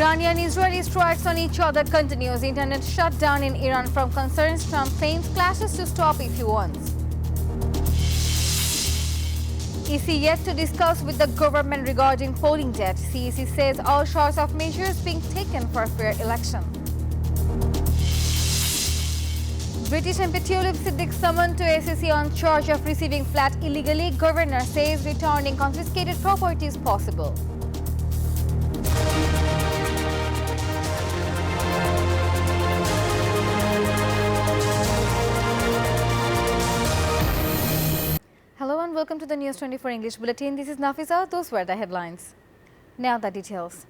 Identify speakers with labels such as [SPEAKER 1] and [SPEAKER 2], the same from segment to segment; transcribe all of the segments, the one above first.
[SPEAKER 1] Iranian Israeli strikes on each other continues. Internet shut down in Iran from concerns Trump claims clashes to stop if he wants. EC yet to discuss with the government regarding polling debt. CEC says all sorts of measures being taken for a fair election. British MP Tulip Siddiq summoned to ACC on charge of receiving flat illegally. Governor says returning confiscated property is possible. Hello and welcome to the News 24 English Bulletin. This is Nafisa. Those were the headlines. Now the details.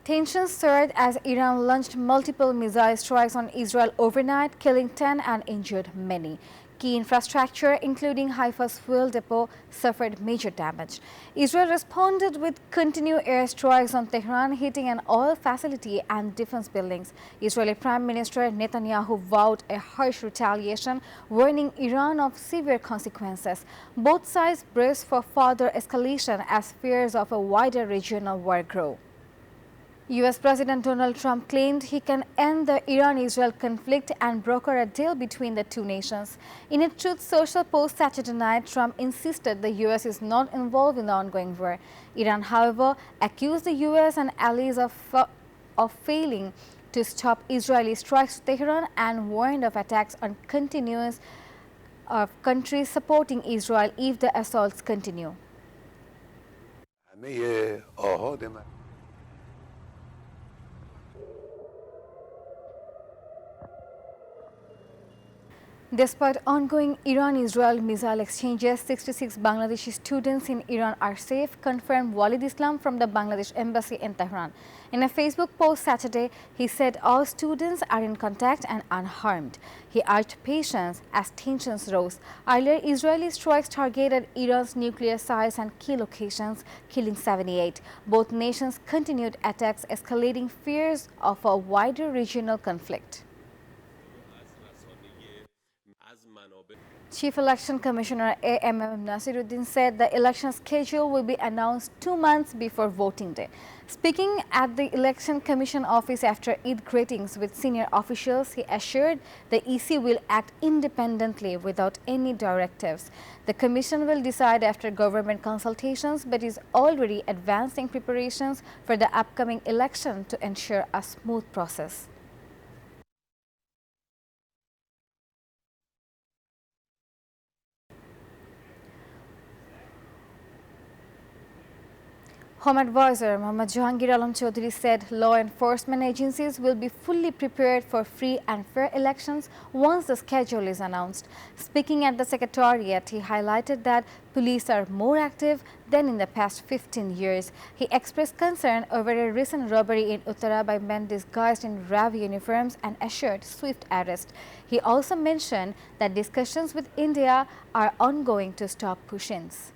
[SPEAKER 1] Tensions soared as Iran launched multiple missile strikes on Israel overnight, killing 10 and injured many. Key infrastructure, including Haifa's fuel depot, suffered major damage. Israel responded with continued airstrikes on Tehran, hitting an oil facility and defense buildings. Israeli Prime Minister Netanyahu vowed a harsh retaliation, warning Iran of severe consequences. Both sides braced for further escalation as fears of a wider regional war grow. U.S. President Donald Trump claimed he can end the Iran-Israel conflict and broker a deal between the two nations. In a Truth Social post Saturday night, Trump insisted the U.S. is not involved in the ongoing war. Iran, however, accused the U.S. and allies of failing to stop Israeli strikes to Tehran and warned of attacks on continuous countries supporting Israel if the assaults continue. Despite ongoing Iran-Israel missile exchanges, 66 Bangladeshi students in Iran are safe, confirmed Walid Islam from the Bangladesh embassy in Tehran. In a Facebook post Saturday, he said all students are in contact and unharmed. He urged patience as tensions rose. Earlier, Israeli strikes targeted Iran's nuclear sites and key locations, killing 78. Both nations continued attacks, escalating fears of a wider regional conflict. Chief Election Commissioner A.M.M. Nasiruddin said the election schedule will be announced 2 months before voting day. Speaking at the Election Commission office after Eid greetings with senior officials, he assured the EC will act independently without any directives. The Commission will decide after government consultations but is already advancing preparations for the upcoming election to ensure a smooth process. Home Advisor Mohammad Jahangir Alam Chaudhary said law enforcement agencies will be fully prepared for free and fair elections once the schedule is announced. Speaking at the Secretariat, he highlighted that police are more active than in the past 15 years. He expressed concern over a recent robbery in Uttara by men disguised in RAV uniforms and assured swift arrest. He also mentioned that discussions with India are ongoing to stop push-ins.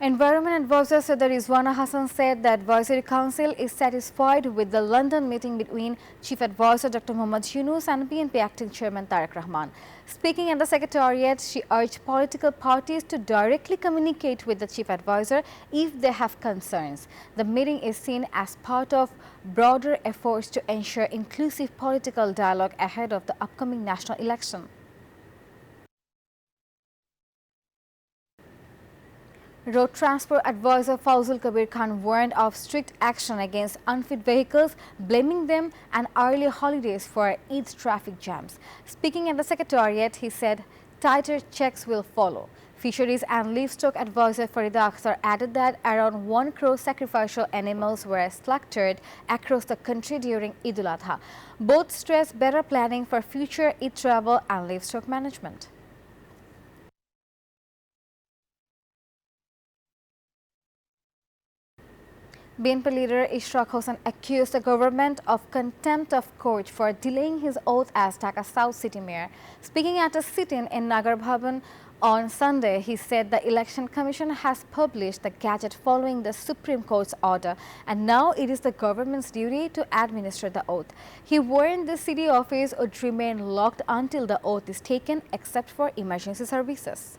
[SPEAKER 1] Environment Advisor Sadar Rizwana Hassan said the Advisory Council is satisfied with the London meeting between Chief Advisor Dr. Muhammad Yunus and BNP Acting Chairman Tariq Rahman. Speaking at the Secretariat, she urged political parties to directly communicate with the Chief Advisor if they have concerns. The meeting is seen as part of broader efforts to ensure inclusive political dialogue ahead of the upcoming national election. Road Transport Advisor Fawzul Kabir Khan warned of strict action against unfit vehicles, blaming them and early holidays for Eid traffic jams. Speaking at the Secretariat, he said tighter checks will follow. Fisheries and Livestock Advisor Farida Akhtar added that around 1 crore sacrificial animals were slaughtered across the country during Eid al-Adha. Both stressed better planning for future Eid travel and livestock management. BNP leader Ishraq Hossain accused the government of contempt of court for delaying his oath as Dhaka South City Mayor. Speaking at a sit-in in Nagar Bhavan On Sunday, he said the Election Commission has published the gadget following the Supreme Court's order, and now it is the government's duty to administer the oath. He warned the city office would remain locked until the oath is taken, except for emergency services.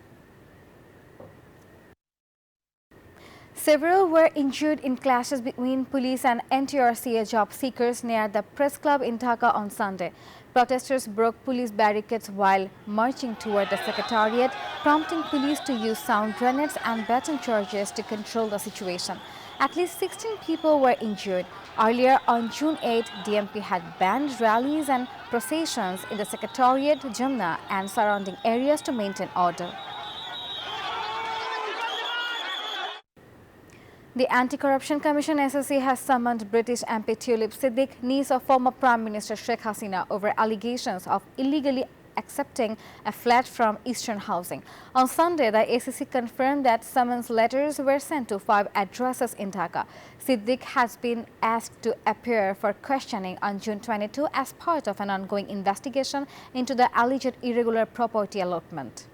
[SPEAKER 1] Several were injured in clashes between police and anti-piracy job seekers near the press club in Dhaka on Sunday. Protesters broke police barricades while marching toward the secretariat, prompting police to use sound grenades and baton charges to control the situation. At least 16 people were injured. Earlier on June 8, DMP had banned rallies and processions in the secretariat, Jamna and surrounding areas to maintain order. The Anti-Corruption Commission ACC has summoned British MP Tulip Siddiq, niece of former Prime Minister Sheikh Hasina, over allegations of illegally accepting a flat from Eastern Housing. On Sunday, the ACC confirmed that summons letters were sent to 5 addresses in Dhaka. Siddiq has been asked to appear for questioning on June 22 as part of an ongoing investigation into the alleged irregular property allotment.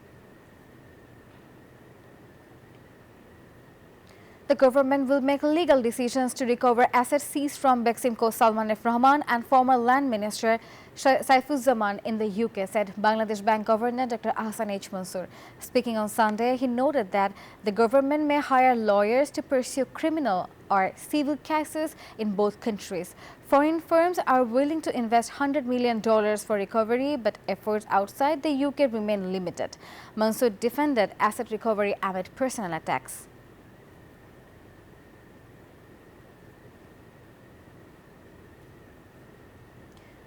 [SPEAKER 1] The government will make legal decisions to recover assets seized from Beximco Salman F. Rahman and former Land Minister Saifuzzaman in the UK, said Bangladesh Bank Governor Dr. Ahsan H. Mansoor. Speaking on Sunday, he noted that the government may hire lawyers to pursue criminal or civil cases in both countries. Foreign firms are willing to invest $100 million for recovery, but efforts outside the UK remain limited. Mansoor defended asset recovery amid personal attacks.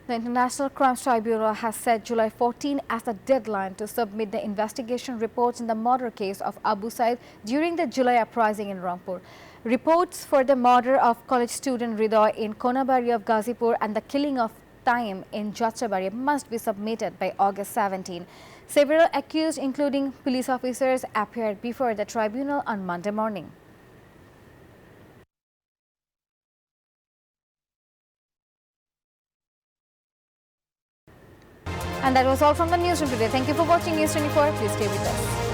[SPEAKER 1] The International Crimes Tribunal has set July 14 as the deadline to submit the investigation reports in the murder case of Abu Said during the July uprising in Rampur. Reports for the murder of college student Ridoy in Konabari of Ghazipur and the killing of Taim in Jachabari must be submitted by August 17. Several accused, including police officers, appeared before the tribunal on Monday morning. And that was all from the newsroom today. Thank you for watching News 24. Please stay with us.